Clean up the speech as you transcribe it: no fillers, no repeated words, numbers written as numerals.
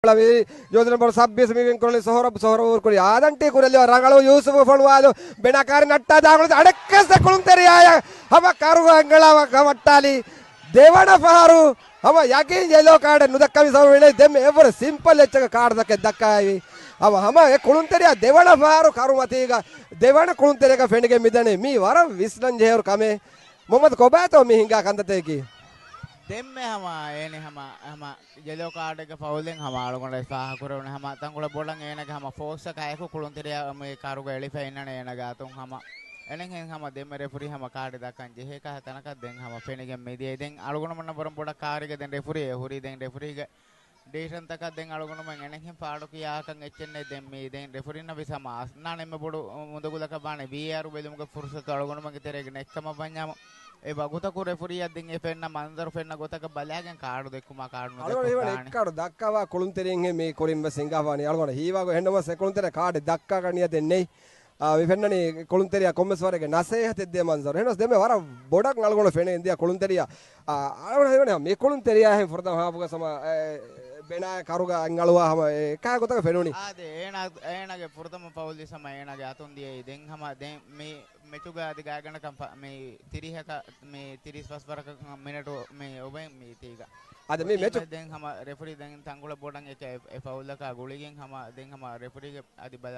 योजना नंबर 26 में विंकोले सोहरब और कोई आदंटे कुरले रंगलो यूसुफ फणवालो बेनाकार नट्टा दागलो अडक्के से कुलुंतेरी आया हम कारुग अंगला कमट्टाली देवण फहारू हम याके येलो कार्ड नुदक्कमी सवेले देम एवर सिंपल एच्चग कार्ड दಕ್ಕೆ ದಕ್ಕಾಯಿ अब हम कुलुंतेरी देवण फहारू कारुमतीಗ देवण कुलुंतेरीಗ फेंडिगे मिदणे मी वर विस्लंजे और कमे मोहम्मद कोबातो मी हिंगा कंदतेकी දෙම්මේ හම ඒනේ හම yellow card එක ෆවුලෙන් හම අලුගොඩ ස්වාහ කරවන හම තංගුල බොඩන් ඒනක හම ෆෝස් එක අයක කුළුන්තිරිය මේ කාරුග එලිෆෙන්නනේ ඒනක අතුන් හම එනෙන් හම දෙම්ම රෙෆරි හම කාඩ් දක්කන් ජෙහෙක තනක දෙන් හම ෆෙනිගෙන් මෙදී දෙන් අලුගොඩ මන්න බරම් බොඩ කාරික දෙන් රෙෆරි හුරි දෙන් රෙෆරිගේ ඩේෂන් තක දෙන් අලුගොඩ මන් එනෙන් පාඩු කියාකන් එච්චන්නේ දෙන් මේ දෙන් රෙෆරි නවි සමාස් නානෙම බොඩු මුදගුලක බානේ VAR බෙලුමක ෆුර්සත අලුගොඩ මගේ තෙරේගෙන එක්කම බඤ්ඤාම ඒ වගුතක රෙෆරි අදින් ඒ පෙන්න මන්දර පෙන්න ගොතක බලයන් කාඩු දෙක්කුමා කාඩු නෙක කාඩු දක්කවා කොළුන්තරියෙන් මේ කොලින්බ සිංගාවානි අලවන හීවාගෝ හෙන්නම සෙකුළුන්තර කාඩ් දක්කා කණිය දෙන්නේ විපෙන්නනේ කොළුන්තරිය කොම්මස්වරගේ නසේ හතෙද්දේ මන්සර හෙනස් දෙමෙ වර බොඩක් අලගොන ෆෙනේ ඉන්දියා කොළුන්තරිය අලවන හේවනේ මේ කොළුන්තරිය හේ ෆොරදම හාපුක සම बेना कारुगा अंगलवा हम काय गोता फेनोनी आदे एनागे पुरतम पौली समय एनागे आतुन दिए दें हम दें मे मेचुगा आदि गागण कंप मे 30 का मे 30 वर्ष पर मिनट मे ओबे मे तीगा आदे मे मेचु दें हम रेफरी दें तंगुला बोडंग ए पौला का गोलीगें हम दें हम रेफरी के आदि